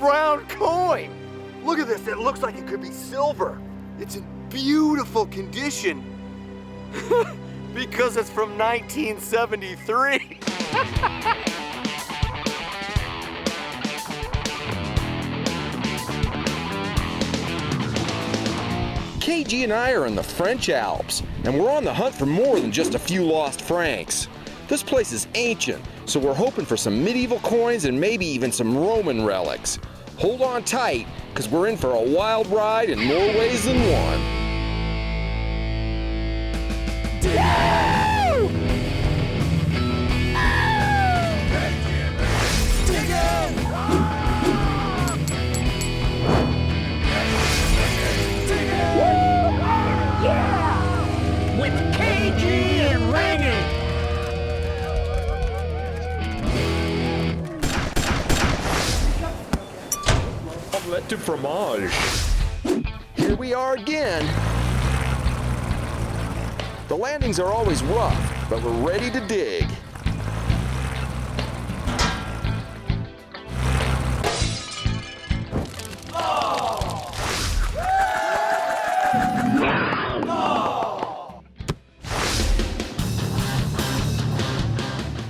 round coin. Look at this, it looks like it could be silver. It's in beautiful condition because it's from 1973. KG and I are in the French Alps, and we're on the hunt for more than just a few lost francs. This place is ancient, so we're hoping for some medieval coins and maybe even some Roman relics. Hold on tight, because we're in for a wild ride in more ways than one. With KG and RINGY. Omelette de fromage. Here we are again. The landings are always rough, but we're ready to dig.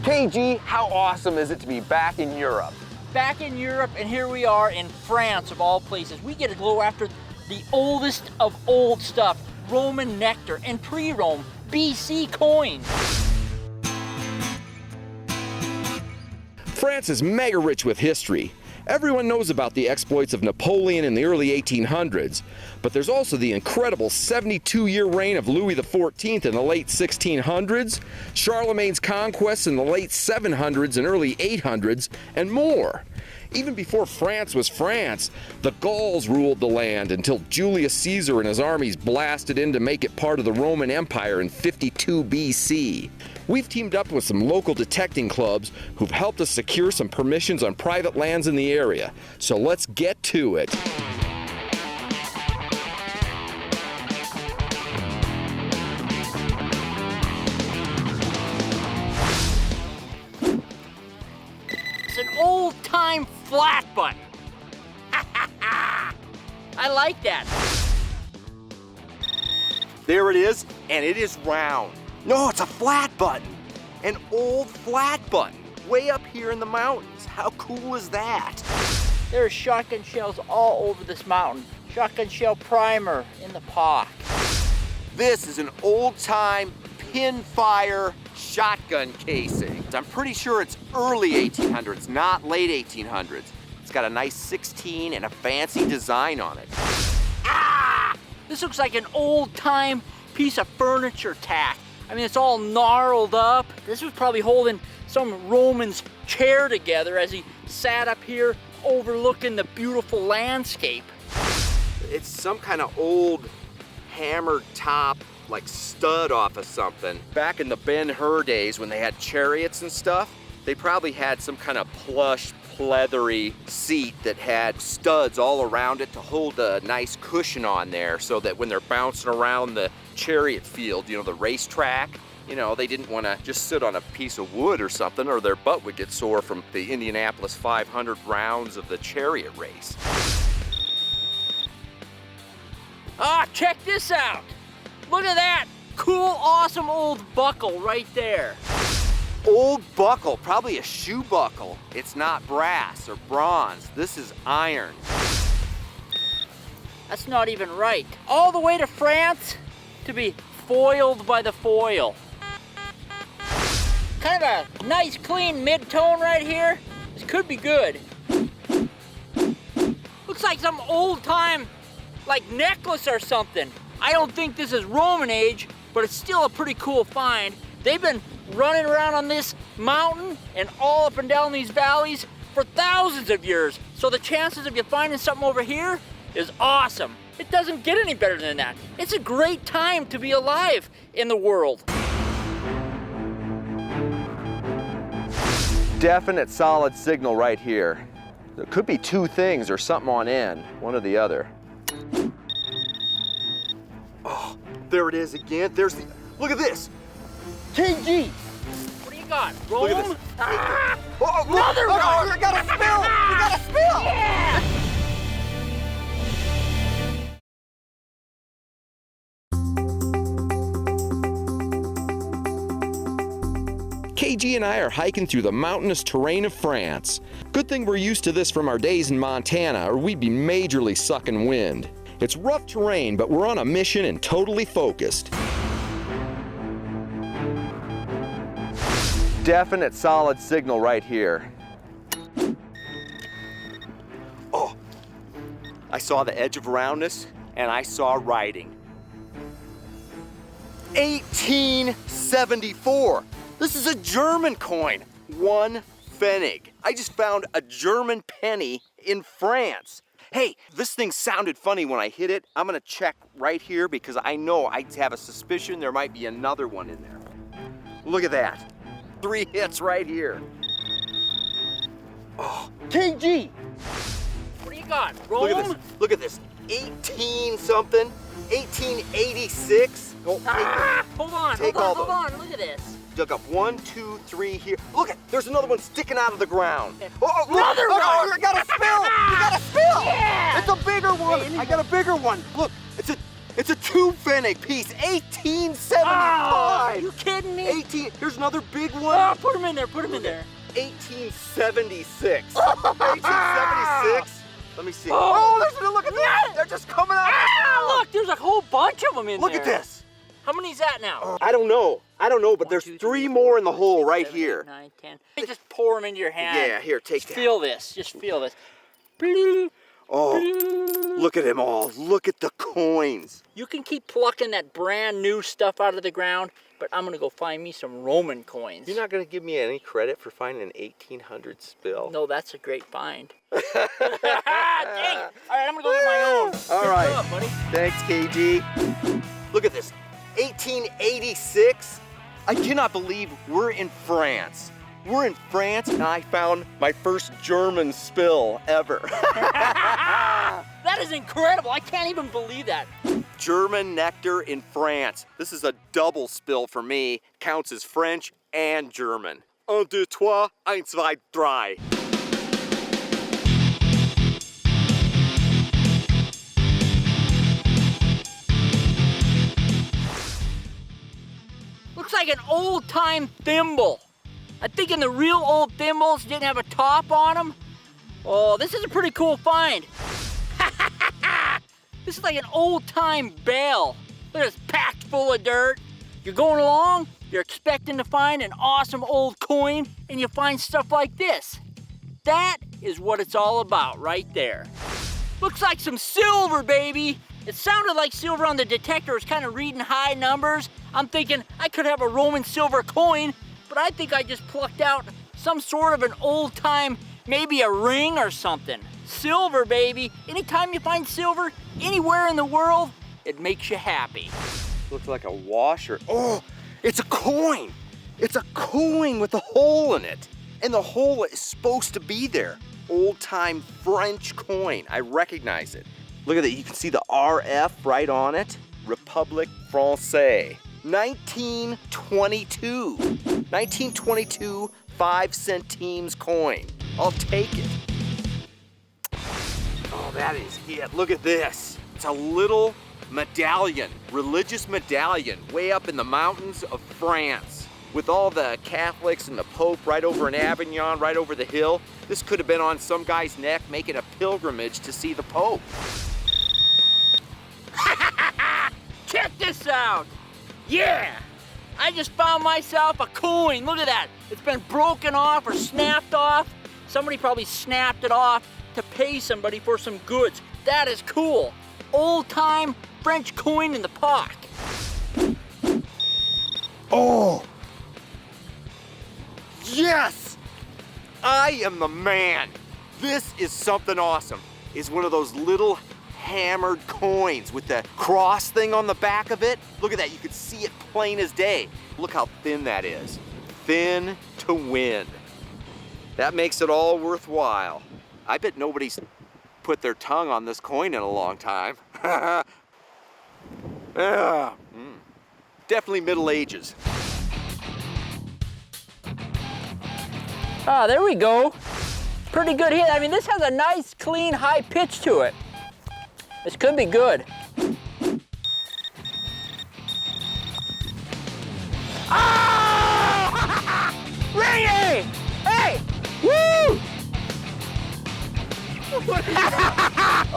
KG, how awesome is it to be back in Europe? Back in Europe, and here we are in France of all places. We get to go after the oldest of old stuff, Roman nectar and pre-Rome BC coins. France is mega rich with history. Everyone knows about the exploits of Napoleon in the early 1800s, but there's also the incredible 72-year reign of Louis XIV in the late 1600s, Charlemagne's conquests in the late 700s and early 800s, and more. Even before France was France, the Gauls ruled the land until Julius Caesar and his armies blasted in to make it part of the Roman Empire in 52 BC. We've teamed up with some local detecting clubs who've helped us secure some permissions on private lands in the area. So let's get to it. It's an old-time flat button. I like that. There it is, and it is round. No, it's a flat button. An old flat button, way up here in the mountains. How cool is that? There are shotgun shells all over this mountain. Shotgun shell primer in the pock. This is an old-time pinfire shotgun casing. I'm pretty sure it's early 1800s, not late 1800s. It's got a nice 16 and a fancy design on it. Ah! This looks like an old-time piece of furniture tack. I mean, it's all gnarled up. This was probably holding some Roman's chair together as he sat up here overlooking the beautiful landscape. It's some kind of old hammered top, like stud off of something. Back in the Ben-Hur days when they had chariots and stuff, they probably had some kind of plush, leathery seat that had studs all around it to hold a nice cushion on there so that when they're bouncing around the chariot field, you know, the racetrack, you know, they didn't want to just sit on a piece of wood or something or their butt would get sore from the Indianapolis 500 rounds of the chariot race. Ah, check this out. Look at that. Cool, awesome old buckle right there. Old buckle, probably a shoe buckle. It's not brass or bronze. This is iron. That's not even right. All the way to France to be foiled by the foil. Kind of a nice clean mid-tone right here. This could be good. Looks like some old-time like necklace or something. I don't think this is Roman age, but it's still a pretty cool find. They've been running around on this mountain and all up and down these valleys for thousands of years. So the chances of you finding something over here is awesome. It doesn't get any better than that. It's a great time to be alive in the world. Definite solid signal right here. There could be two things or something on end, one or the other. Oh, there it is again. There's the, look at this. KG, what do you got? Rome? Look at this. Ah! Oh, Another one! Oh, we got a spill! We got a spill! Yeah! KG and I are hiking through the mountainous terrain of France. Good thing we're used to this from our days in Montana, or we'd be majorly sucking wind. It's rough terrain, but we're on a mission and totally focused. Definite solid signal right here. Oh, I saw the edge of roundness and I saw writing. 1874. This is a German coin. 1 Pfennig. I just found a German penny in France. Hey, this thing sounded funny when I hit it. I'm gonna check right here because I know I have a suspicion there might be another one in there. Look at that. 3 hits right here. Oh, KG! What do you got? Rome? Look at this. Look at this. 18 something. 1886. Oh, Ah! Hold on, Take hold all on, hold those. on. Look at this. dug up 1, 2, 3 here. Look, there's another one sticking out of the ground. Oh, Another look, one! oh, I got a spill! We got a spill! Yeah! It's a bigger one! Hey, I got a bigger one! Look, it's a 2 Pfennig piece, 1875! Oh, you kidding me? 18, here's another big one. Oh, put him in there, put him in there. 1876. 1876? Let me see. Oh. Oh, there's look at that! They're just coming out! Ah, look, there's a whole bunch of them in Look there. at this! How many's that now? I don't know, but there's 3 more in the hole right 7, here. 8, 9, 10. Just pour them into your hand. Yeah, here, take Just that. feel this, just feel this. Oh, look at them all. Look at the coins. You can keep plucking that brand new stuff out of the ground, but I'm gonna go find me some Roman coins. You're not going to give me any credit for finding an 1800 spill? No, that's a great find. Dang it. All right, I'm gonna go get my own. All Good right. job, buddy. Thanks, KG. Look at this. 1886. I cannot believe we're in France. We're in France and I found my first German spill ever. That is incredible. I can't even believe that. German nectar in France. This is a double spill for me. Counts as French and German. 1, 2, 3, 1, 2, 3. Looks like an old-time thimble. I'm thinking the real old thimbles didn't have a top on them. Oh, this is a pretty cool find. This is like an old-time bell. Look at this, packed full of dirt. You're going along, you're expecting to find an awesome old coin, and you find stuff like this. That is what it's all about right there. Looks like some silver, baby. It sounded like silver on the detector was kind of reading high numbers. I'm thinking I could have a Roman silver coin, but I think I just plucked out some sort of an old time, maybe a ring or something. Silver, baby. Anytime you find silver anywhere in the world, it makes you happy. Looks like a washer. Oh, it's a coin. It's a coin with a hole in it. And the hole is supposed to be there. Old-time French coin. I recognize it. Look at that. You can see the RF right on it. Republique Française. 1922. 1922 5 centimes coin. I'll take it. Oh, that is it. Look at this. It's a little medallion, religious medallion, way up in the mountains of France. With all the Catholics and the Pope right over in Avignon, right over the hill. This could have been on some guy's neck making a pilgrimage to see the Pope. Check this out. Yeah, I just found myself a coin. Look at that. It's been broken off or snapped off. Somebody probably snapped it off to pay somebody for some goods. That is cool. Old-time French coin in the pocket. Oh! Yes! I am the man. This is something awesome. It's one of those little hammered coins with the cross thing on the back of it. Look at that, you can see it plain as day. Look how thin that is. Thin to win. That makes it all worthwhile. I bet nobody's put their tongue on this coin in a long time. Definitely Middle Ages. Ah, there we go. Pretty good hit. I mean, this has a nice, clean, high pitch to it. This could be good. Oh! Ringy! Hey! Woo!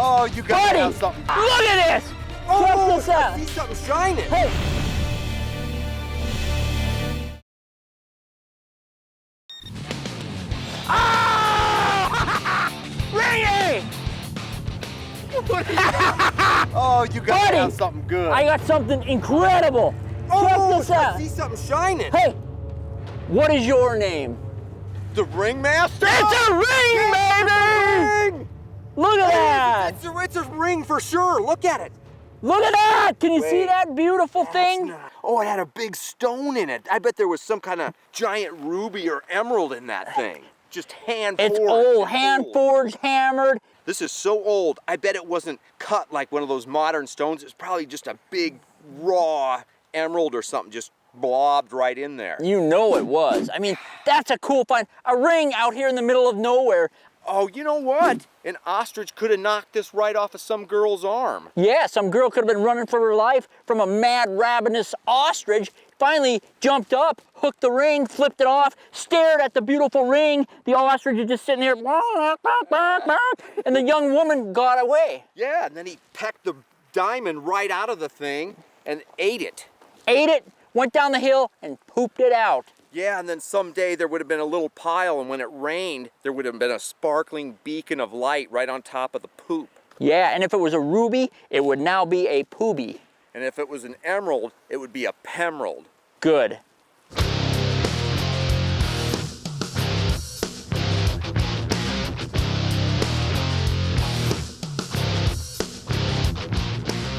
Oh, you gotta Buddy, have something. look at this! Oh, Check this out. I see something shining. Hey! Oh! Ringy! Oh, you gotta Buddy, have something good. I got something incredible. Oh, Check this I out. see something shining. Hey, what is your name? The ringmaster? It's a ring, baby! Ring! Look at that! It's a ring for sure. Look at it. Look at that! Can you see Wait, that beautiful thing? Oh, it had a big stone in it. I bet there was some kind of giant ruby or emerald in that thing. Just hand forged. It's old, hand forged, hammered. This is so old. I bet it wasn't cut like one of those modern stones. It was probably just a big raw emerald or something just blobbed right in there. You know it was. I mean, that's a cool find. A ring out here in the middle of nowhere. Oh, you know what? An ostrich could have knocked this right off of some girl's arm. Yeah, some girl could have been running for her life from a mad, ravenous ostrich. Finally jumped up, hooked the ring, flipped it off, stared at the beautiful ring. The ostrich is just sitting there, and the young woman got away. Yeah, and then he pecked the diamond right out of the thing and ate it. Ate it, went down the hill, and pooped it out. Yeah, and then someday there would have been a little pile, and when it rained, there would have been a sparkling beacon of light right on top of the poop. Yeah, and if it was a ruby, it would now be a pooby. And if it was an emerald, it would be a pemerald. Good.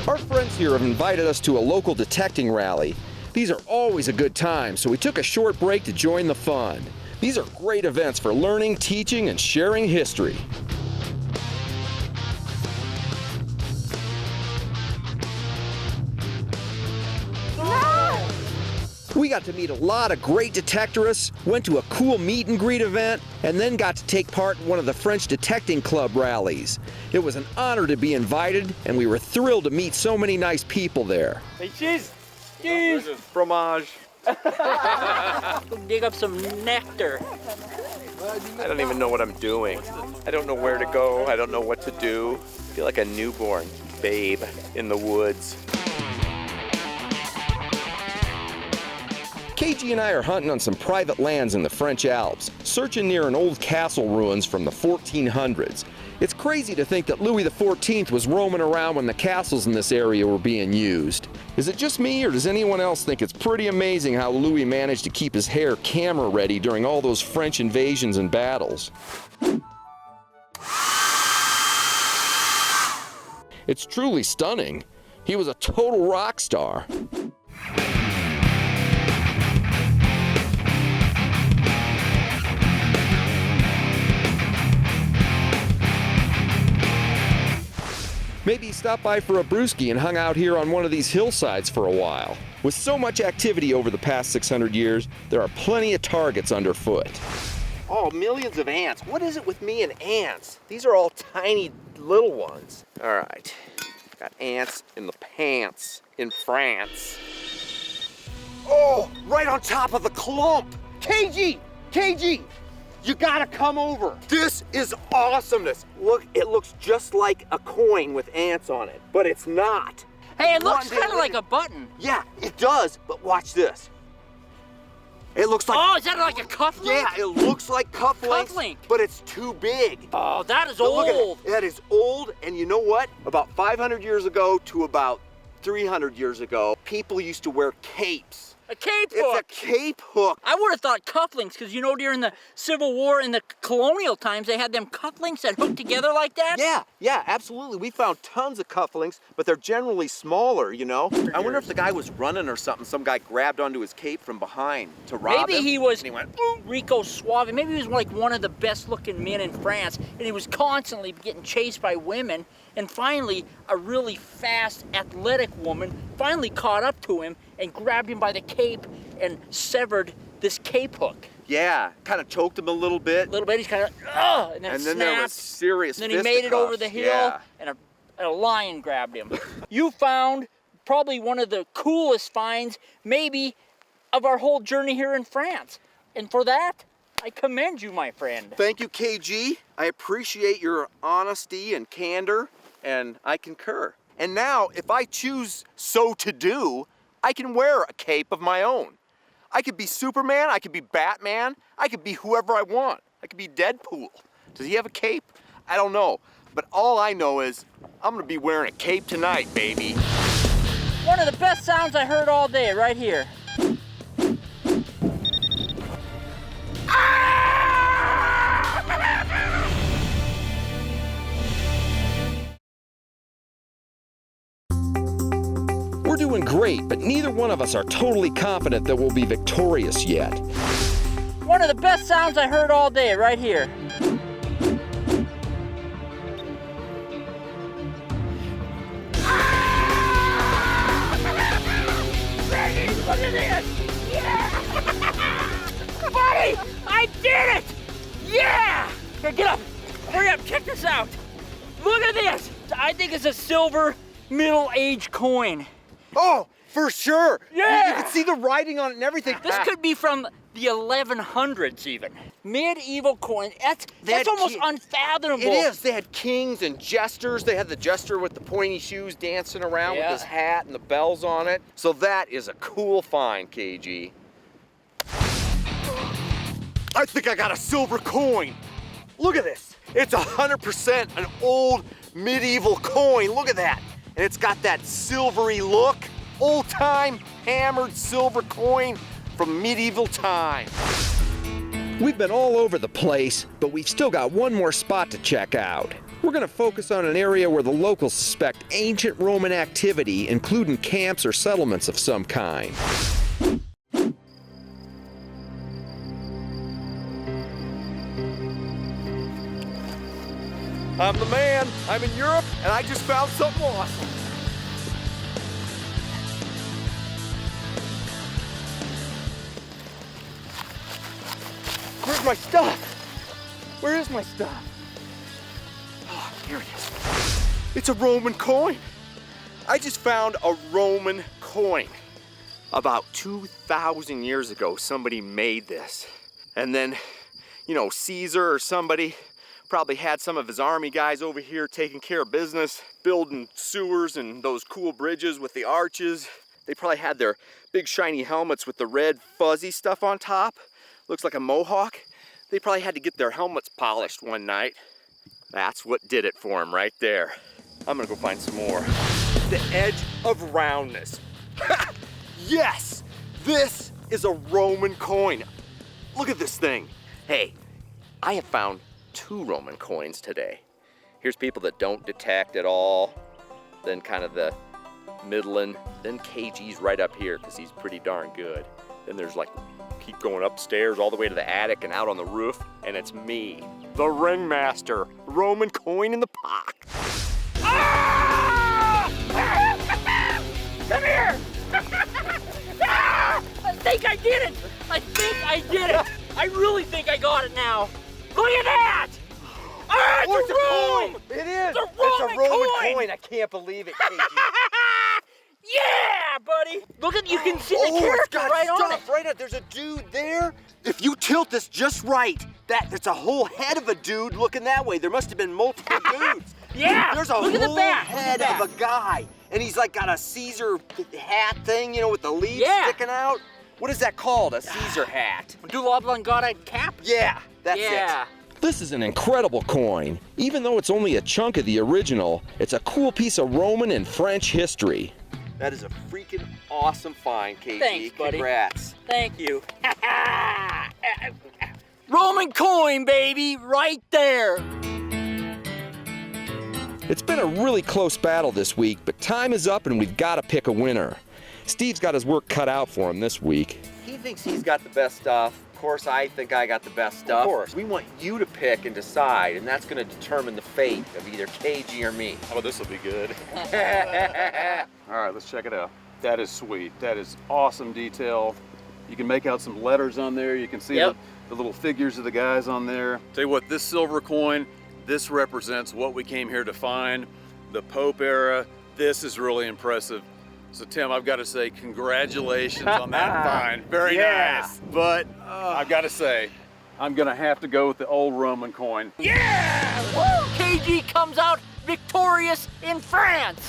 Our friends here have invited us to a local detecting rally. These are always a good time, so we took a short break to join the fun. These are great events for learning, teaching, and sharing history. We got to meet a lot of great detectorists, went to a cool meet and greet event, and then got to take part in one of the French Detecting Club rallies. It was an honor to be invited, and we were thrilled to meet so many nice people there. Hey, cheese! Cheese! Fromage. Go dig up some nectar. I don't even know what I'm doing. I don't know where to go. I don't know what to do. I feel like a newborn babe in the woods. KG and I are hunting on some private lands in the French Alps, searching near an old castle ruins from the 1400s. It's crazy to think that Louis XIV was roaming around when the castles in this area were being used. Is it just me, or does anyone else think it's pretty amazing how Louis managed to keep his hair camera ready during all those French invasions and battles? It's truly stunning. He was a total rock star. Maybe he stopped by for a brewski and hung out here on one of these hillsides for a while. With so much activity over the past 600 years, there are plenty of targets underfoot. Oh, millions of ants. What is it with me and ants? These are all tiny little ones. All right, got ants in the pants in France. Oh, right on top of the clump. KG, you gotta come over. This is awesomeness. Look, it looks just like a coin with ants on it, but it's not. Hey, it looks One day kind of like later- a button. Yeah, it does, but watch this. It looks like, Oh, is that like a cufflink? yeah, it looks like cufflinks, Cufflink. but it's too big. Oh, that is But look at old. it. That is old, and you know what? About 500 years ago to about 300 years ago, people used to wear capes. A cape It's hook. a cape hook. I would have thought cufflinks, because you know during the Civil War in the colonial times, they had them cufflinks that hooked together like that. Yeah, absolutely. We found tons of cufflinks, but they're generally smaller, you know? I wonder if the guy was running or something. Some guy grabbed onto his cape from behind to rob him. Maybe he was And he went, Rico Suave. Maybe he was like one of the best looking men in France, and he was constantly getting chased by women. And finally, a really fast, athletic woman finally caught up to him and grabbed him by the cape and severed this cape hook. Yeah, kind of choked him a little bit. He's kind of, and then it snapped. There was serious And then he made it over the hill, and a lion grabbed him. You found probably one of the coolest finds, maybe, of our whole journey here in France. And for that, I commend you, my friend. Thank you, KG. I appreciate your honesty and candor, and I concur. And now, if I choose so to do, I can wear a cape of my own. I could be Superman, I could be Batman, I could be whoever I want. I could be Deadpool. Does he have a cape? I don't know. But all I know is I'm gonna be wearing a cape tonight, baby. One of the best sounds I heard all day, right here. We're doing great, but neither one of us are totally confident that we'll be victorious yet. One of the best sounds I heard all day, right here. Look at this! Yeah! Buddy! I did it! Yeah! Here, get up! Hurry up, check this out! Look at this! I think it's a silver middle-age coin. Oh, for sure! Yeah! You can see the writing on it and everything. This could be from the 1100s even. Medieval coin, that's almost unfathomable. It is. They had kings and jesters. They had the jester with the pointy shoes dancing around with his hat and the bells on it. So that is a cool find, KG. I think I got a silver coin. Look at this. It's 100% an old medieval coin. Look at that. And it's got that silvery look. Old-time hammered silver coin from medieval times. We've been all over the place, but we've still got one more spot to check out. We're going to focus on an area where the locals suspect ancient Roman activity, including camps or settlements of some kind. I'm the man. I'm in Europe, and I just found something awesome. Where's my stuff? Where is my stuff? Oh, here it is. It's a Roman coin. I just found a Roman coin. About 2,000 years ago, somebody made this. And then, you know, Caesar or somebody probably had some of his army guys over here taking care of business, building sewers and those cool bridges with the arches. They probably had their big shiny helmets with the red fuzzy stuff on top. Looks like a mohawk. They probably had to get their helmets polished one night. That's what did it for them right there. I'm gonna go find some more. The edge of roundness. Yes, this is a Roman coin. Look at this thing. Hey, I have found 2 Roman coins today. Here's people that don't detect at all. Then kind of the middling. Then KG's right up here because he's pretty darn good. Then there's like, keep going upstairs all the way to the attic and out on the roof, and it's me, the ringmaster, Roman coin in the pocket. Ah! Come here! I think I did it! I think I did it! I really think I got it now. Look at that! Ah, it's a Rome! It is! It's a Roman coin! I can't believe it, KG. Yeah, buddy! Look at, you can see the character right on it. Right on. There's a dude there. If you tilt this just right, that's a whole head of a dude looking that way. There must have been multiple dudes. Yeah! There's a Look at the whole back. head of a guy. And he's like got a Caesar hat thing, you know, with the leaves sticking out. What is that called? A Caesar hat. Do oblongata cap? Yeah, that's it. This is an incredible coin. Even though it's only a chunk of the original, it's a cool piece of Roman and French history. That is a freaking awesome find, KG. Thanks, buddy. Congrats. Thank you. Roman coin, baby, right there. It's been a really close battle this week, but time is up and we've got to pick a winner. Steve's got his work cut out for him this week. He thinks he's got the best stuff. Of course, I think I got the best stuff. Of course. We want you to pick and decide, and that's going to determine the fate of either KG or me. How about this will be good? All right, let's check it out. That is sweet. That is awesome detail. You can make out some letters on there. You can see Yep. the little figures of the guys on there. Tell you what, this silver coin, this represents what we came here to find, the Pope era. This is really impressive. So Tim, I've got to say congratulations on that find. Very nice. But I've got to say, I'm gonna have to go with the old Roman coin. Yeah! Woo! KG comes out victorious in France.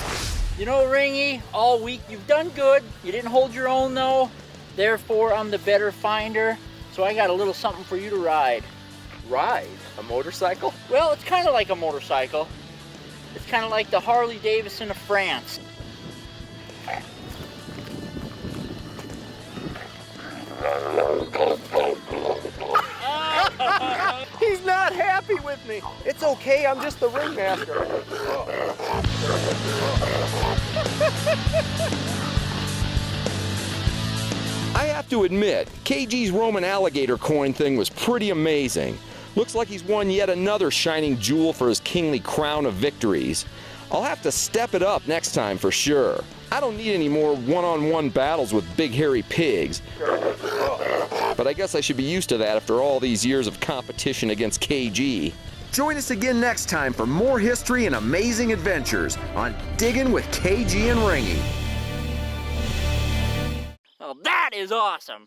You know, Ringy, all week you've done good. You didn't hold your own though. Therefore, I'm the better finder. So I got a little something for you to ride. Ride? A motorcycle? Well, it's kind of like a motorcycle. It's kind of like the Harley Davidson of France. He's not happy with me. It's okay, I'm just the ringmaster. I have to admit, KG's Roman alligator coin thing was pretty amazing. Looks like he's won yet another shining jewel for his kingly crown of victories. I'll have to step it up next time for sure. I don't need any more one-on-one battles with big hairy pigs. But I guess I should be used to that after all these years of competition against KG. Join us again next time for more history and amazing adventures on Diggin' with KG and Ringy. Well, that is awesome.